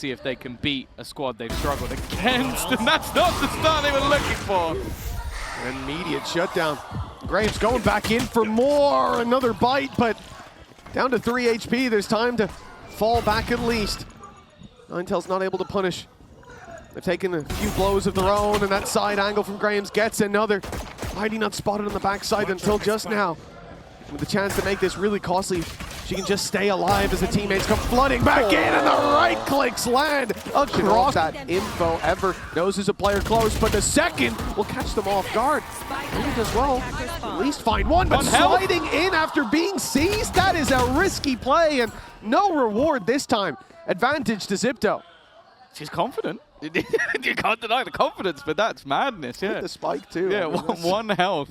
See if they can beat a squad they've struggled against, and that's not the start they were looking for. Immediate shutdown. Graves going back in for more. Another bite, but down to 3 HP. There's time to fall back at least. Ninetails not able to punish. They've taken a few blows of their own, and that side angle from Graves gets another. Mighty not spotted on the backside until just now. With the chance to make this really costly, she can just stay alive as the teammates come flooding back in, and the right clicks land across that info. Ever knows there's a player close, but the second will catch them off guard. Maybe does well. At least find one, but sliding in after being seized, that is a risky play, and no reward this time. Advantage to Xipto. She's confident. You can't deny the confidence, but that's madness, yeah. With the spike too. Yeah, one health.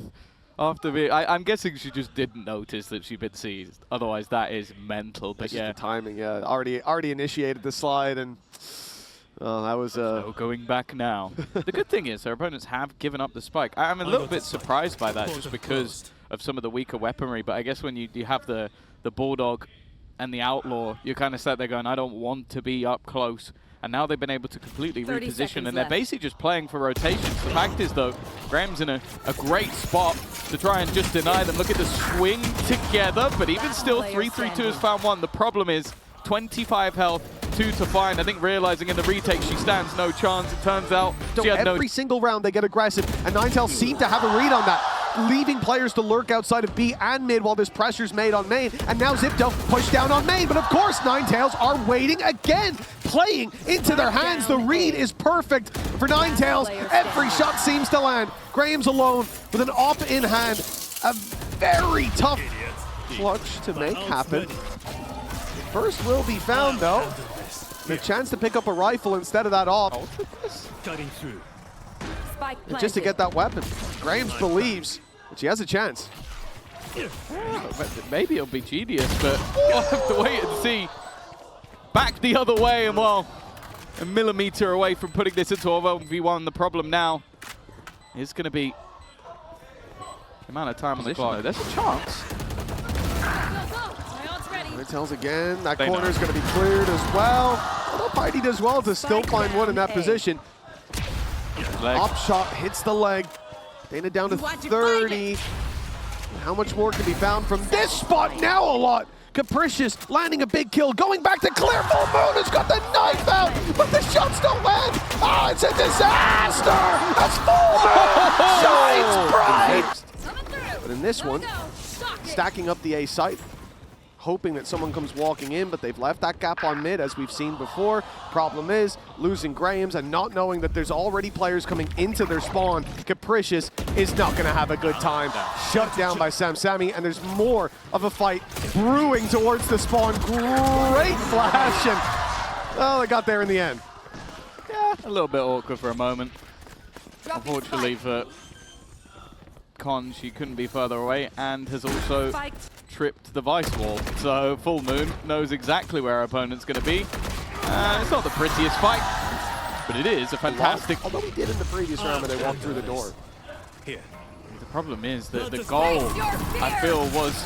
After being, I'm guessing she just didn't notice that she'd been seized. Otherwise, that is mental. But yeah, the timing. Yeah, already initiated the slide, and that was. So going back now. The good thing is, her opponents have given up the spike. I'm a little bit surprised by that, just because of some of the weaker weaponry. But I guess when you have the Bulldog and the Outlaw, you're kind of sat there going, I don't want to be up close. And now they've been able to completely reposition, and they're basically just playing for rotations. The fact is, though, Graham's in a great spot to try and just deny them. Look at the swing together, but even still, 3-3-2 has found one. The problem is 25 health, 2 to find. I think realizing in the retake she stands no chance. It turns out she had every single round they get aggressive, and Ninetails seem to have a read on that, leaving players to lurk outside of B and mid while this pressure's made on main. And now Xipto pushed down on main, but of course Ninetails are waiting again, playing into their hands. The read is perfect for Ninetails. Every shot seems to land. Graham's alone with an op in hand. A very tough clutch to make happen. First will be found though. The chance to pick up a rifle instead of that op. Cutting through. Just to get that weapon. Graves believes that she has a chance. Maybe it'll be genius, but we'll have to wait and see. Back the other way, and well, a millimeter away from putting this into a 1v1. The problem now is going to be the amount of time on the clock. There's a chance. Ninetails again. That corner is going to be cleared as well. Although Mighty does well to still find one in that position. Op shot hits the leg. Dana down to 30. How much more can be found from this spot? Now a lot. Capricious landing a big kill. Going back to clear. Full Moon has got the knife out, but the shots don't land. Oh, it's a disaster. That's Full Moon. Shines bright. But in this one, stacking up the A site, hoping that someone comes walking in, but they've left that gap on mid, as we've seen before. Problem is, losing Graham's and not knowing that there's already players coming into their spawn. Capricious is not going to have a good time. Shut down by Sammy, and there's more of a fight brewing towards the spawn. Great flash, and oh, they got there in the end. Yeah, a little bit awkward for a moment. Unfortunately for Con, she couldn't be further away, and has also tripped the Vice wall. So Full Moon knows exactly where her opponent's going to be. It's not the prettiest fight, but it is a fantastic. Although we did in the previous round when they walked through the door. Here. The problem is that the goal, I feel, was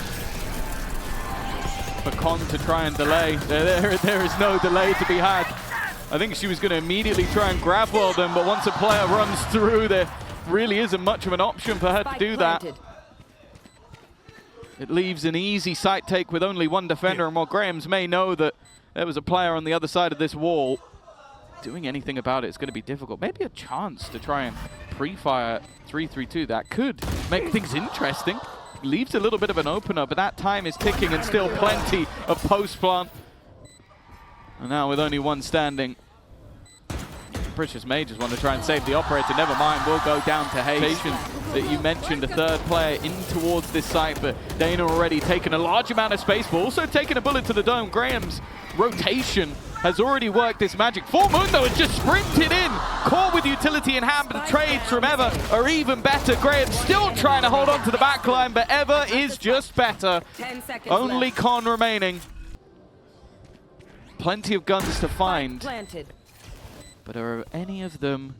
for Con to try and delay. There is no delay to be had. I think she was going to immediately try and grab well them, but once a player runs through, there really isn't much of an option for her to do that. It leaves an easy site take with only one defender, and while Graham's may know that there was a player on the other side of this wall, doing anything about it is going to be difficult. Maybe a chance to try and pre-fire 3-3-2. That could make things interesting. Leaves a little bit of an opener, but that time is ticking and still plenty of post-plant. And now with only one standing, Precious may just want to try and save the operator. Never mind, we'll go down to Haste. That you mentioned, a third player in towards this site, but Dana already taken a large amount of space, but also taking a bullet to the dome. Graham's rotation has already worked this magic. Full Moon, though, has just sprinted in. Caught with utility in hand, but the trades from Ever are even better. Graham still trying to hold on to the backline, but Ever is just better. Only Con remaining. Plenty of guns to find. But are any of them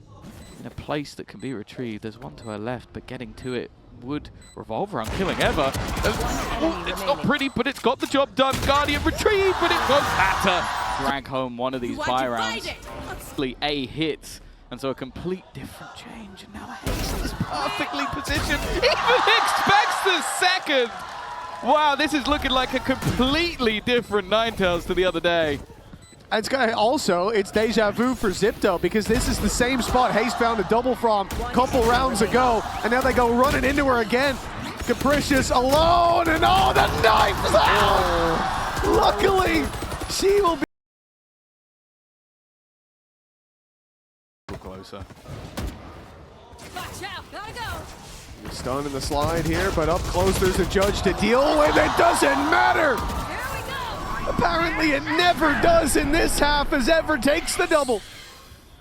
in a place that can be retrieved? There's one to her left, but getting to it would revolve around killing Ever. It's not pretty, but it's got the job done. Guardian retrieved, but it won't matter. drag home one of these buy rounds. A hits, and so a complete different change. And now Haste is perfectly positioned. Even expects the second. Wow, this is looking like a completely different Ninetails to the other day. It's also, it's deja vu for Xipto because this is the same spot Haste found a double from a couple rounds ago, and now they go running into her again. Capricious alone, and oh, the knife's out! Luckily, she will be closer. Watch out, gotta go. Stun in the slide here, but up close there's a judge to deal with. It doesn't matter. Here we go. Apparently it never does in this half as Ever takes the double.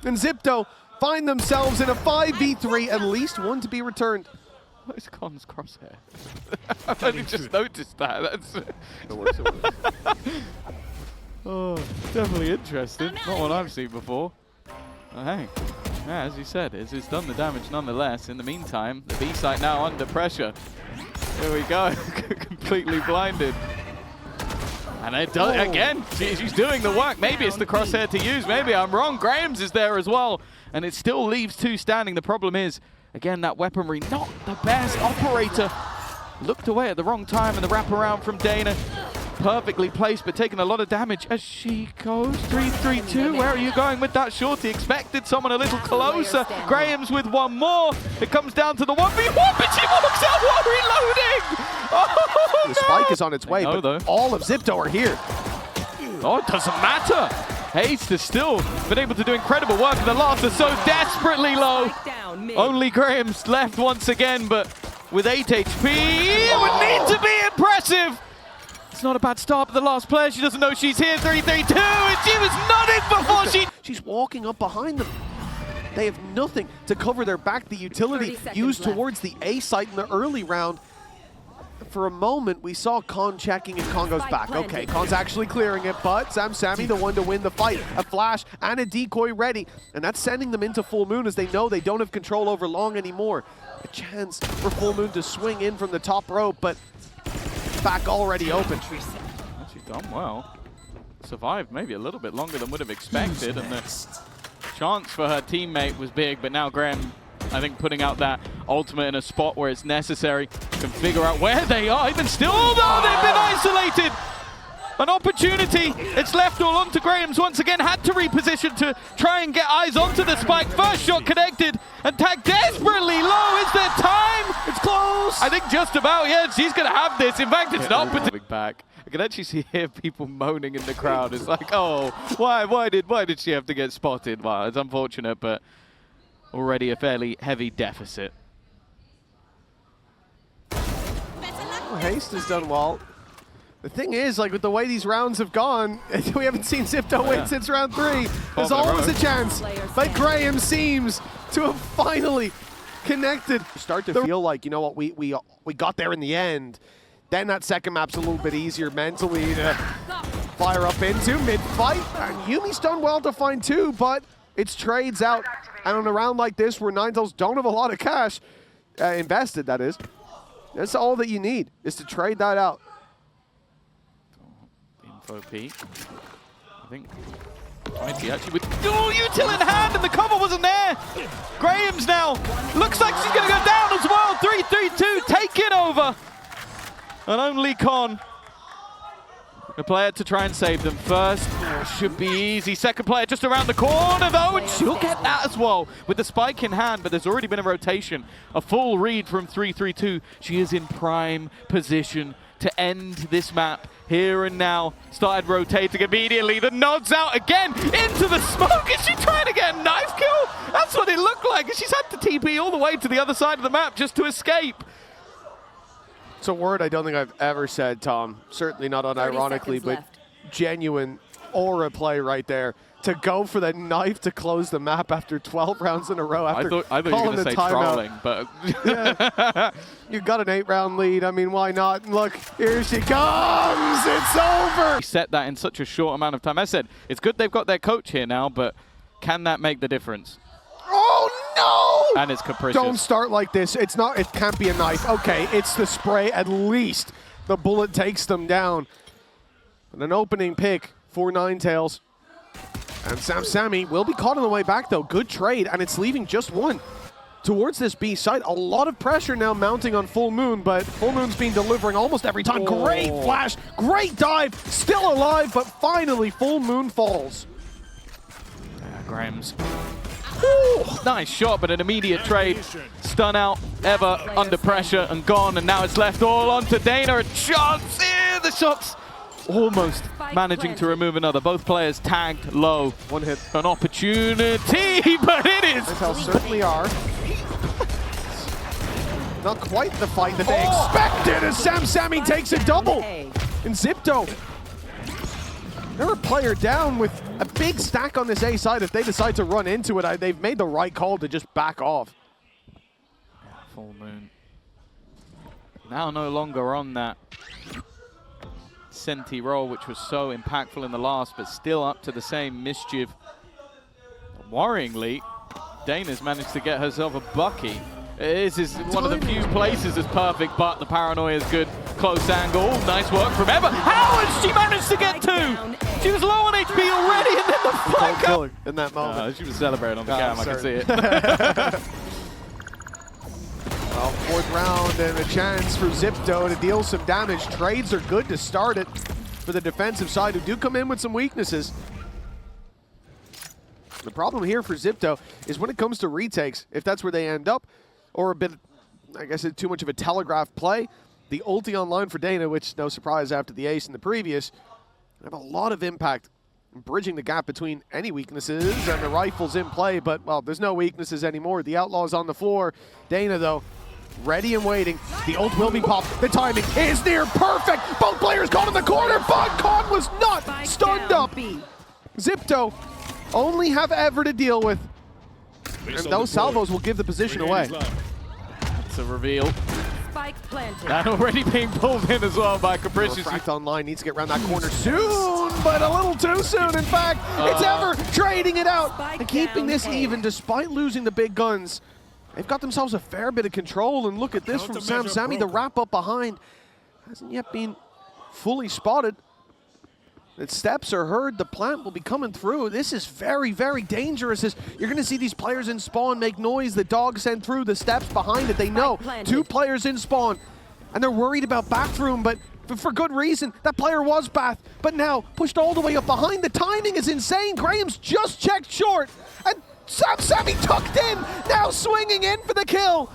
And Xipto find themselves in a 5v3, at least one to be returned. What is Con's crosshair? I've only just noticed that. That's oh, definitely interesting. Not one I've seen before. Oh, hey, yeah, as you said, it's done the damage nonetheless. In the meantime, the B site now under pressure. Here we go, completely blinded. And it does again. She's doing the work. Maybe it's the crosshair to use. Maybe I'm wrong. Graham's is there as well, and it still leaves two standing. The problem is, again, that weaponry not the best. Operator looked away at the wrong time, and the wraparound from Dana perfectly placed, but taking a lot of damage as she goes 3-3-2. Where are you going with that shorty? Expected someone a little closer. Graham's with one more. It comes down to the 1v1, but she walks out while reloading. Oh, the spike is on its way, but though. all of Xipto are here. Oh, it doesn't matter. Haste has still been able to do incredible work, and the last are so desperately low. Only Graham's left once again, but with 8 HP, it would need to be impressive. It's not a bad start, but the last player, she doesn't know she's here. 3-3-2, and she was nodding before she... She's walking up behind them. They have nothing to cover their back. The utility used towards the A site in the early round. For a moment, we saw Con checking, and Con goes back. Okay, Con's actually clearing it, but Sammy the one to win the fight. A flash and a decoy ready, and that's sending them into Full Moon as they know they don't have control over Long anymore. A chance for Full Moon to swing in from the top rope, but back already open. She's done well. Survived maybe a little bit longer than would have expected, and the chance for her teammate was big, but now Graham, I think, putting out that ultimate in a spot where it's necessary, can figure out where they are. Even still, though, they've been isolated. An opportunity. It's left all onto Graham's once again. Had to reposition to try and get eyes onto the spike. First shot connected and tagged desperately low. Is there time? It's close. I think just about, yeah, she's going to have this. In fact, it's not. Back. I can actually hear people moaning in the crowd. It's like, oh, why did she have to get spotted? Well, it's unfortunate, but already a fairly heavy deficit. Well, Haste has done well. The thing is, like, with the way these rounds have gone, we haven't seen Xipto win since round 3. There's always a chance, but Graham seems to have finally connected. Start to feel like, you know what, we got there in the end. Then that second map's a little bit easier mentally to fire up into mid-fight. And Yumi's done well to find 2, but it's trades out. And on a round like this, where Ninetails don't have a lot of cash invested, that is, that's all that you need, is to trade that out. Info peek. I think Mighty actually with util in hand, and the cover wasn't there. Graham's now looks like she's going to go down as well. 3-3-2, taking over. And only Con, the player to try and save them. First should be easy. Second player just around the corner though, and she'll get that as well with the spike in hand, but there's already been a rotation. A full read from 3-3-2. She is in prime position to end this map here and now. Started rotating immediately. The nod's out again into the smoke. Is she trying to get a knife kill? That's what it looked like. And she's had to TP all the way to the other side of the map just to escape. It's a word I don't think I've ever said, Tom. Certainly not unironically, but genuine aura play right there. To go for that knife to close the map after 12 rounds in a row after I thought you were going to say trolling, but... yeah. You got an 8-round lead. I mean, why not? Look, here she comes. It's over. He set that in such a short amount of time. I said, it's good they've got their coach here now, but can that make the difference? Oh, no! And it's capricious. Don't start like this. It's not, it can't be a knife. Okay, it's the spray. At least the bullet takes them down. And an opening pick for Ninetails. And Sammy will be caught on the way back, though. Good trade, and it's leaving just one towards this B site. A lot of pressure now mounting on Full Moon, but Full Moon's been delivering almost every time. Oh. Great flash, great dive, still alive, but finally Full Moon falls. Grams. Ooh, nice shot, but an immediate trade. Stun out, Ever under pressure and gone, and now it's left all onto Dana. A chance here, the shot's almost managing to remove another. Both players tagged low. One hit. An opportunity, but it is. Ninetails certainly are. Not quite the fight that they expected as Sammy takes a double. And Xipto, they're a player down with a big stack on this A side. If they decide to run into it, they've made the right call to just back off. Full Moon. Now no longer on that Senti roll, which was so impactful in the last, but still up to the same mischief. Worryingly, Dana's managed to get herself a Bucky. This is one of the few places that's perfect, but the paranoia is good. Close angle, nice work from Ever. How has she managed to get two? She was low on HP already, and then the flank up. In that moment. She was celebrating on the cam, I can see it. Well, fourth round and a chance for Xipto to deal some damage. Trades are good to start it for the defensive side, who do come in with some weaknesses. The problem here for Xipto is when it comes to retakes, if that's where they end up, or a bit, I guess, too much of a telegraphed play, the ulti online for Dana, which no surprise after the ace in the previous, have a lot of impact bridging the gap between any weaknesses and the rifles in play, but, well, there's no weaknesses anymore. The Outlaw's on the floor. Dana, though, ready and waiting. The ult will be popped. The timing is near perfect. Both players caught in the corner, but Con was not stunned up. Xipto only have Ever to deal with, and those salvos will give the position away. It's a reveal. Spike planted. And already being pulled in as well by Capricious. Fract online needs to get around that corner soon, but a little too soon. In fact, it's Ever trading it out and keeping this even despite losing the big guns. They've got themselves a fair bit of control, and look at this from Sammy. The wrap up behind hasn't yet been fully spotted. The steps are heard, the plant will be coming through. This is very, very dangerous. You're going to see these players in spawn make noise. The dog sent through, the steps behind it. They know two players in spawn, and they're worried about bathroom, but for good reason. That player was Bath, but now pushed all the way up behind. The timing is insane. Graham's just checked short, and Sammy tucked in, now swinging in for the kill.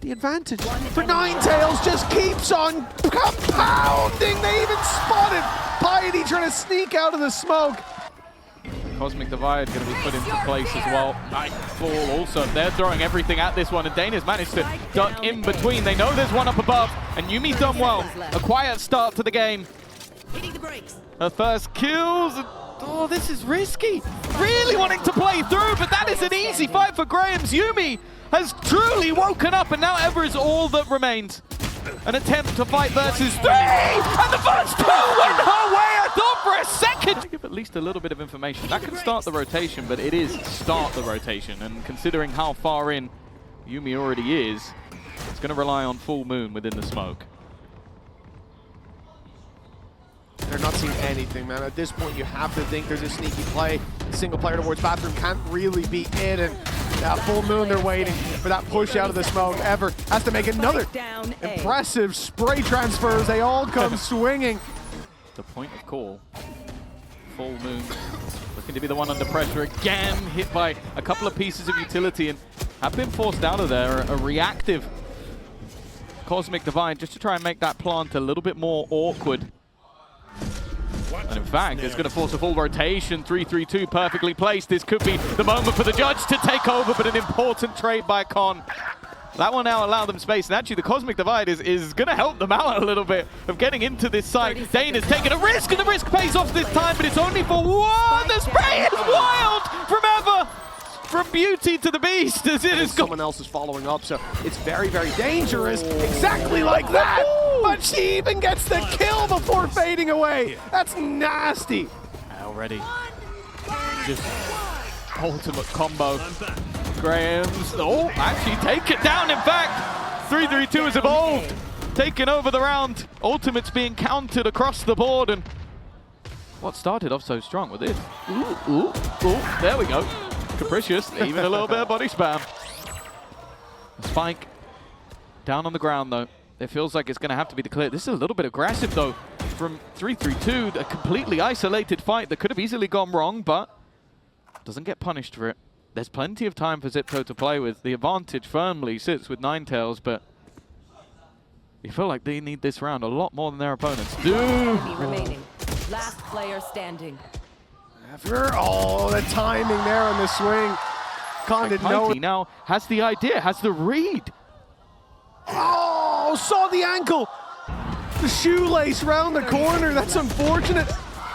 The advantage for Ninetails just keeps on compounding. They even spotted Piety trying to sneak out of the smoke. Cosmic Divide going to be put into place as well. Nightfall also. They're throwing everything at this one, and Dana's managed to duck in between. They know there's one up above, and Yumi's done well. A quiet start to the game. Hitting the brakes. Her first kills. Oh, this is risky. Really wanting to play through, but that is an easy fight for Graham's. Yumi has truly woken up, and now Ever is all that remains. An attempt to fight versus three, and the first two went her way. I thought for a second. Give at least a little bit of information. That can start the rotation, but it is start the rotation, and considering how far in Yumi already is, it's going to rely on Full Moon within the smoke. They're not seeing anything, man. At this point, you have to think there's a sneaky play. Single player towards bathroom can't really be in, and that Full Moon, they're waiting for that push out of the smoke. Ever has to make another impressive spray transfers. They all come swinging. The point of call. Full Moon looking to be the one under pressure again, hit by a couple of pieces of utility and have been forced out of there. A reactive Cosmic Divide just to try and make that plant a little bit more awkward. And in fact, it's going to force a full rotation. 3-3-2 perfectly placed. This could be the moment for the judge to take over, but an important trade by Con. That will now allow them space. And actually, the Cosmic Divide is going to help them out a little bit of getting into this site. Dana's taking a risk, and the risk pays off this time, but it's only for one. The spray is wild from Ever. From beauty to the beast, as it is someone else is following up, so it's very, very dangerous. Exactly like that. But she even gets the kill before fading away. That's nasty. Already. Just ultimate combo. Graham's, actually take it down. In fact, 3-3-2 has evolved. Taking over the round. Ultimates being counted across the board, and what started off so strong with this. Ooh, there we go. Capricious, even a little bit of body spam. Spike down on the ground though. It feels like it's going to have to be the clear. This is a little bit aggressive though from 3-3-2. A completely isolated fight that could have easily gone wrong, but doesn't get punished for it. There's plenty of time for Xipto to play with. The advantage firmly sits with Ninetails, but you feel like they need this round a lot more than their opponents do. Remaining. Last player standing. Oh, the timing there on the swing. Khan didn't know it. Now has the idea, has the read. Oh, saw the ankle. The shoelace round the corner. That's unfortunate.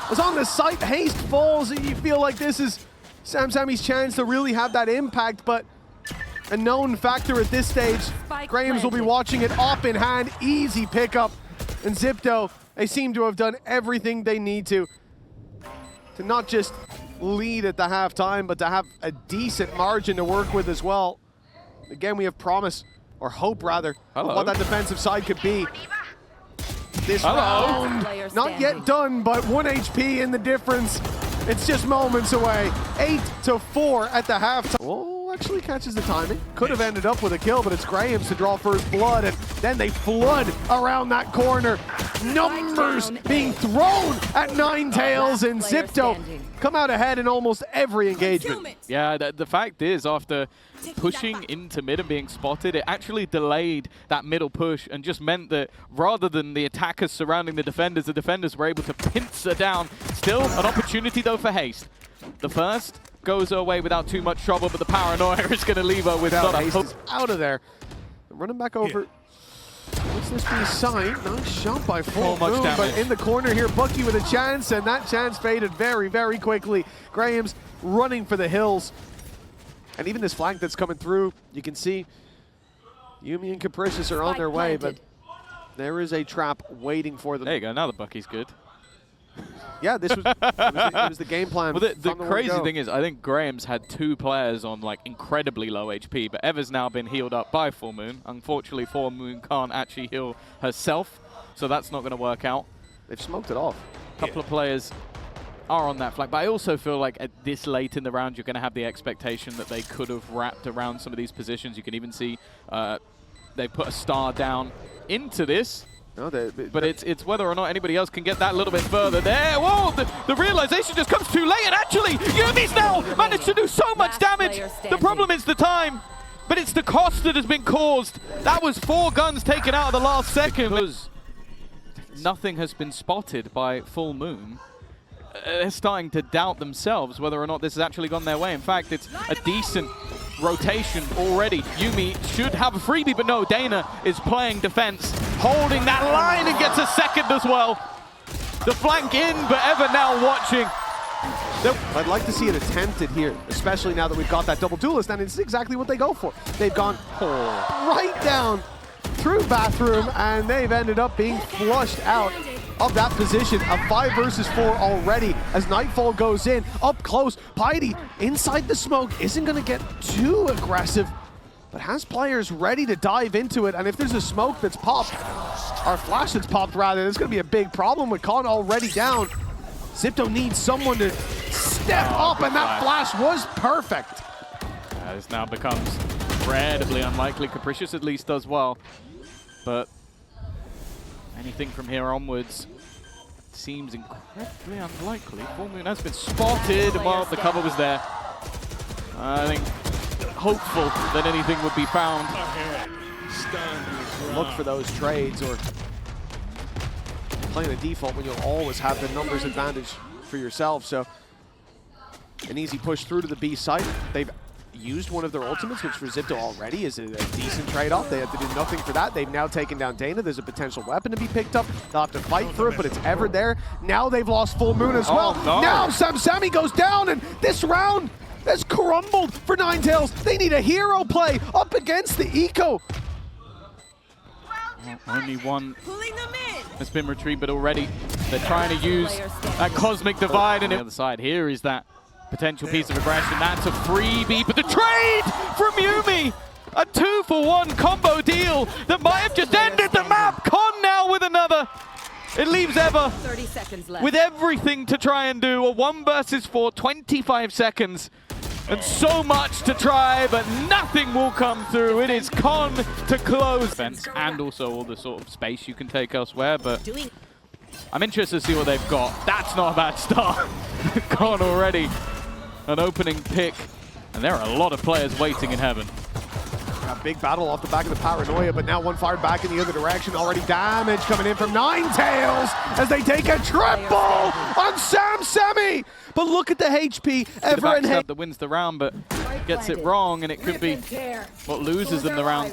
Was on the site. Haste falls. You feel like this is Sammy's chance to really have that impact, but a known factor at this stage. Grahams will be watching it up in hand. Easy pickup. And Xipto, they seem to have done everything they need to not just lead at the halftime, but to have a decent margin to work with as well. Again, we have promise, or hope rather, of what that defensive side could be. This round, not yet done, but 1 HP in the difference. It's just moments away. 8-4 at the halftime. Oh, actually catches the timing. Could have ended up with a kill, but it's Grahams to draw first blood, and then they flood around that corner. Numbers being thrown at Ninetails, and Xipto come out ahead in almost every engagement. Yeah, the fact is, after pushing into mid and being spotted, it actually delayed that middle push and just meant that rather than the attackers surrounding the defenders were able to pincer down. Still an opportunity though for Haste. The first goes away without too much trouble, but the paranoia is going to leave her without Haste is out of there. Running back over. What's this be signed? Nice shot by Full Moon, but in the corner here, Bucky with a chance, and that chance faded very, very quickly. Grahams running for the hills. And even this flank that's coming through, you can see Yuumi and Capricious are on their way, but there is a trap waiting for them. There you go, now the Bucky's good. Yeah, this was, it was the game plan. Well, the crazy thing is, I think Grahams had 2 players on like incredibly low HP, but Ever's now been healed up by Full Moon. Unfortunately, Full Moon can't actually heal herself, so that's not going to work out. They've smoked it off. A couple of players are on that flank, but I also feel like at this late in the round, you're going to have the expectation that they could have wrapped around some of these positions. You can even see they put a star down into this. No, but it's whether or not anybody else can get that a little bit further there. Whoa, the realization just comes too late, and actually, Yumi's now managed to do so much damage. The problem is the time, but it's the cost that has been caused. That was 4 guns taken out of the last second. Because nothing has been spotted by Full Moon. They're starting to doubt themselves whether or not this has actually gone their way. In fact, it's a decent rotation already. Yuumi should have a freebie, but no, Dana is playing defense, holding that line and gets a second as well. The flank in, but Ever now watching. I'd like to see it attempted here, especially now that we've got that double duelist, and it's exactly what they go for. They've gone right down through bathroom, and they've ended up being flushed out of that position. A 5 versus 4 already as Nightfall goes in, up close. Piety inside the smoke, isn't going to get too aggressive, but has players ready to dive into it. And if there's a smoke that's popped, or flash that's popped rather, there's going to be a big problem with Khan already down. Xipto needs someone to step up, and that flash was perfect. This now becomes incredibly unlikely. Capricious at least does well, but anything from here onwards seems incredibly unlikely. Full Moon has been spotted, and while the cover was there, I think hopeful that anything would be found. Look for those trades, or playing the default when you'll always have the numbers advantage for yourself. So an easy push through to the B site. They've used one of their ultimates, which for Xipto already is a decent trade-off. They have to do nothing for that. They've now taken down Dana. There's a potential weapon to be picked up. They'll have to fight for it, but it's Ever there. Now they've lost Full Moon as well. No. Now Sammy goes down, and this round has crumbled for Ninetails. They need a hero play up against the Eco. Only one has been retrieved, but already they're trying to use that Cosmic Divide. And the other side here is that potential piece of aggression. That's a freebie, but the trade from Yuumi! A 2-for-1 combo deal that might have just ended the map. Con now with another. It leaves Ever 30 seconds left. with everything to try and do. A 1 versus 4, 25 seconds. And so much to try, but nothing will come through. It is Con to close. And also all the sort of space you can take elsewhere, but I'm interested to see what they've got. That's not a bad start. Con already an opening pick. And there are a lot of players waiting in heaven. A big battle off the back of the paranoia, but now one fired back in the other direction. Already damage coming in from Ninetails as they take a triple on Sammy. But look at the HP. Ever and that wins the round, but gets it wrong, and it could be what loses them the round.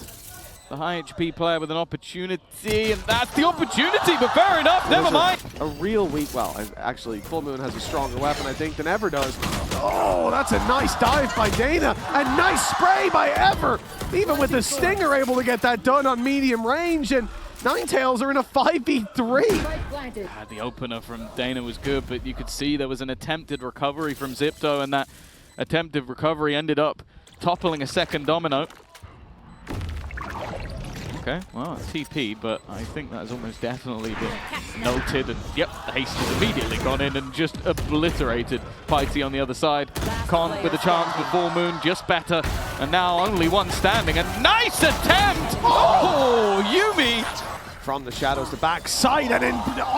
The high HP player with an opportunity, and that's the opportunity, but fair enough, never mind. A real weak, well, actually, Full Moon has a stronger weapon, I think, than Ever does. Oh, that's a nice dive by Dana. A nice spray by Ever. Even with the Stinger able to get that done on medium range, and Ninetails are in a 5v3. The opener from Dana was good, but you could see there was an attempted recovery from Xipto, and that attempted recovery ended up toppling a second domino. Okay, well, it's TP, but I think that has almost definitely been noted. And yep, the haste has immediately gone in and just obliterated Piety on the other side. Con with a chance, but Full Moon just better. And now only one standing. A nice attempt! Oh, Yuumi! From the shadows, the backside, and in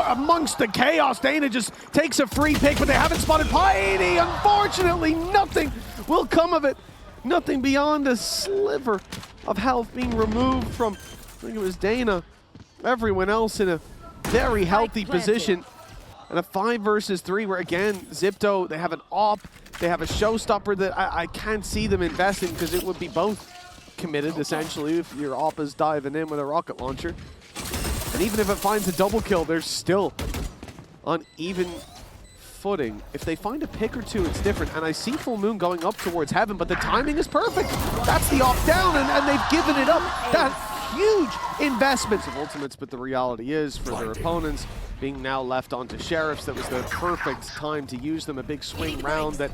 amongst the chaos, Dana just takes a free pick, but they haven't spotted Piety. Unfortunately, nothing will come of it. Nothing beyond a sliver of health being removed from, I think it was Dana. Everyone else in a very healthy position. And a 5 versus 3 where, again, Xipto, they have an op, they have a showstopper that I can't see them investing because it would be both committed, essentially, if your op is diving in with a rocket launcher. And even if it finds a double kill, they're still on even footing. If they find a pick or two, it's different. And I see Full Moon going up towards heaven, but the timing is perfect. That's the off down, and they've given it up. That huge investment of ultimates, but the reality is, for their opponents, being now left onto Sheriffs, that was the perfect time to use them. A big swing round that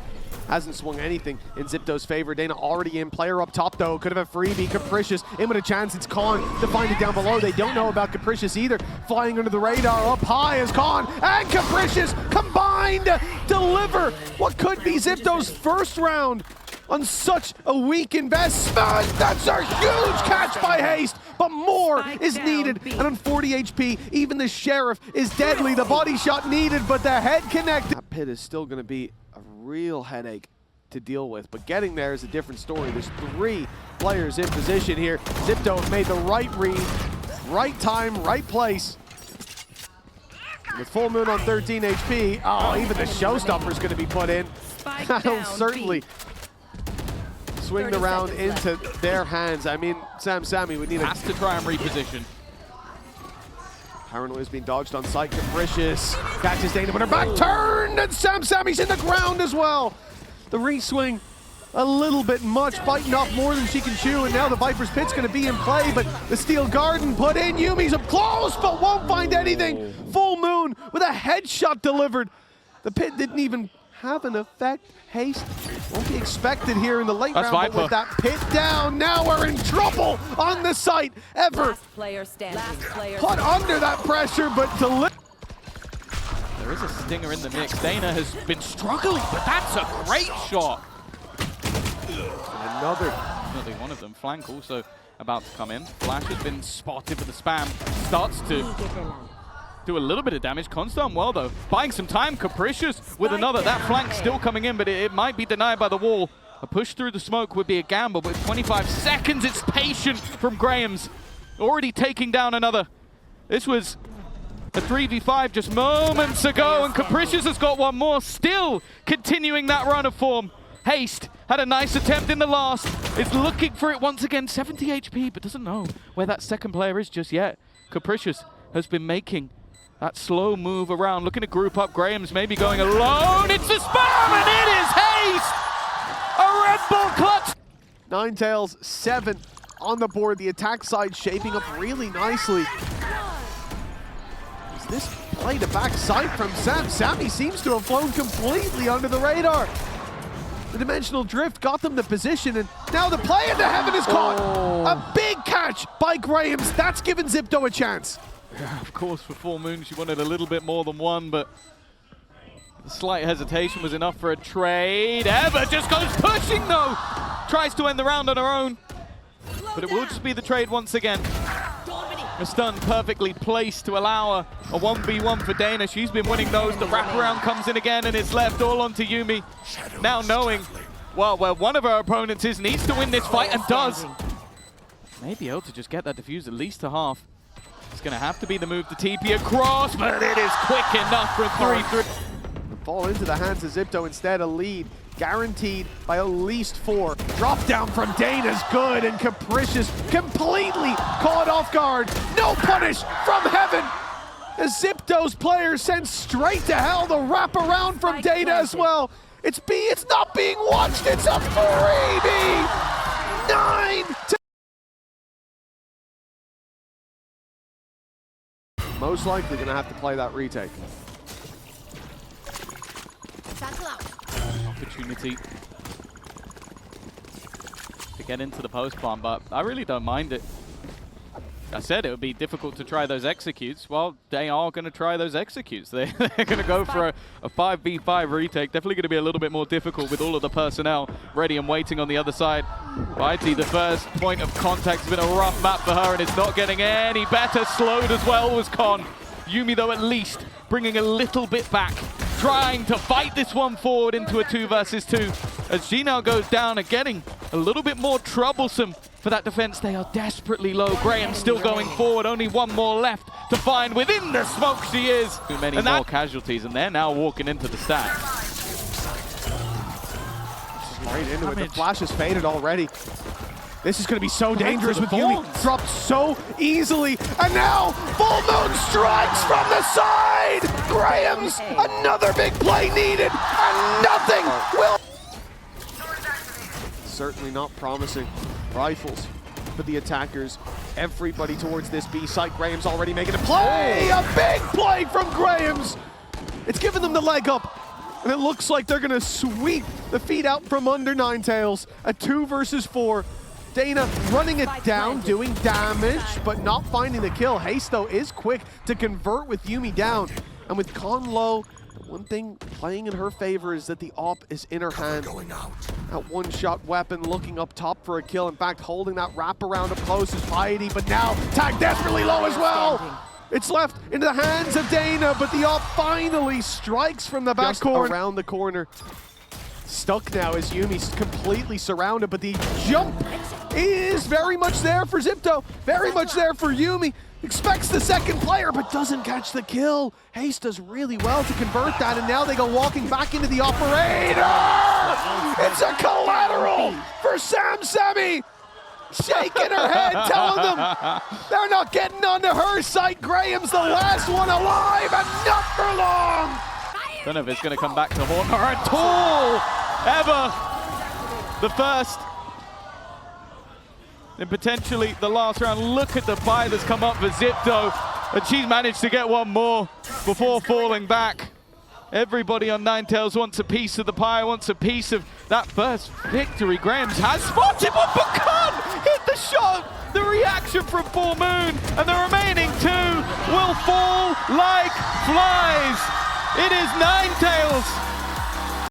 hasn't swung anything in Xipto's favor. Dana already in. Player up top, though. Could have a freebie. Capricious in with a chance. It's Con to find it down below. They don't know about Capricious either. Flying under the radar. Up high is Con and Capricious combined deliver what could be Xipto's first round on such a weak investment. That's a huge catch by Haste, but more is needed. And on 40 HP, even the Sheriff is deadly. The body shot needed, but the head connected. That pit is still going to be a real headache to deal with, but getting there is a different story. There's 3 players in position here. Xipto have made the right read, right time, right place. With Full Moon on 13 HP, oh, even the showstopper is going to be put in. That'll certainly swing the round into their hands. I mean, Sammy would need has to try and reposition. Paranoia is being dodged on site. Capricious catches Dana, but her back turned, and Sammy's in the ground as well. The re-swing a little bit much, biting off more than she can chew, and now the Viper's Pit's going to be in play, but the Steel Garden put in. Yumi's up close, but won't find anything. Full Moon with a headshot delivered. The pit didn't even have an effect. Haste won't be expected here in the late round, but with that pit down, now we're in trouble on the site. Ever put under that pressure, but deliver. There is a stinger in the mix. Dana has been struggling, but that's a great shot. Another. Definitely one of them. Flank also about to come in. Flash has been spotted, but the spam starts to do a little bit of damage. Constant well, though. Buying some time. Capricious with another. That flank still coming in, but it might be denied by the wall. A push through the smoke would be a gamble, but with 25 seconds, it's patient from Graham's. Already taking down another. This was a 3v5 just moments ago, and Capricious has got one more. Still continuing that run of form. Haste had a nice attempt in the last. Is looking for it once again. 70 HP, but doesn't know where that second player is just yet. Capricious has been making that slow move around, looking to group up. Graham's maybe going alone. It's a spam, and it is Haste! A Red Bull clutch! Ninetails 7 on the board. The attack side shaping up really nicely. Is this play to backside from Sam? Sammy seems to have flown completely under the radar. The dimensional drift got them the position, and now the play into heaven is caught. A big catch by Graham's. That's given Xipto a chance. Of course, for Full Moon, she wanted a little bit more than one, but the slight hesitation was enough for a trade. Eva just goes pushing, though. Tries to end the round on her own, but it will just be the trade once again. A stun perfectly placed to allow a 1v1 for Dana. She's been winning those. The wraparound comes in again, and it's left all onto Yumi. Now knowing, well, where one of her opponents is, needs to win this fight, and does. May be able to just get that defuse at least to half. It's going to have to be the move to TP across, but it is quick enough for 3-3. Fall into the hands of Xipto instead, a lead guaranteed by at least 4. Drop down from Dana's good, and Capricious completely caught off guard. No punish from heaven. As Xipto's players sent straight to hell, the wraparound from Dana as well. It's B, it's not being watched, it's a freebie! 9-2. Most likely gonna have to play that retake. Opportunity to get into the post bomb, but I really don't mind it. I said it would be difficult to try those executes. Well, they are going to try those executes. They're going to go for a 5v5 retake. Definitely going to be a little bit more difficult with all of the personnel ready and waiting on the other side. Mighty, the first point of contact has been a rough map for her, and it's not getting any better. Slowed as well was Con. Yumi, though, at least bringing a little bit back, trying to fight this one forward into a 2 versus 2. As she now goes down and getting a little bit more troublesome for that defense. They are desperately low. Graham still going forward. Only one more left to find. Within the smoke she is. Too many more casualties, and they're now walking into the stack. Straight into it. The flash has faded already. This is going to be so dangerous with Yumi dropped so easily. And now Full Moon strikes from the side. Graham's another big play needed, and nothing will. Certainly not promising. Rifles for the attackers. Everybody towards this B site. Graham's already making a play. A big play from Graham's. It's giving them the leg up. And it looks like they're going to sweep the feet out from under Ninetails. A 2 versus 4. Dana running it down, doing damage, but not finding the kill. Xipto is quick to convert with Yumi down. And with Con low, one thing playing in her favor is that the op is in her hand. That one-shot weapon looking up top for a kill. In fact, holding that wraparound up close is Piety, but now tag desperately low as well. It's left into the hands of Dana, but the op finally strikes from the back corner. Around the corner. Stuck now as Yumi's completely surrounded, but the jump is very much there for Xipto. Very much there for Yumi. Expects the second player, but doesn't catch the kill. Haste does really well to convert that, and now they go walking back into the operator! It's a collateral for Sam Semi! Shaking her head, telling them they're not getting onto her site. Graham's the last one alive, and not for long! Don't know if it's going to come back to haunt her at all. Ever the first, and potentially the last round. Look at the buy that's come up for Xipto, and she's managed to get one more before falling back. Everybody on Ninetails wants a piece of the pie, wants a piece of that first victory. Graham's has spotted one, but can't hit the shot. The reaction from Full Moon, and the remaining 2 will fall like flies. It is Ninetails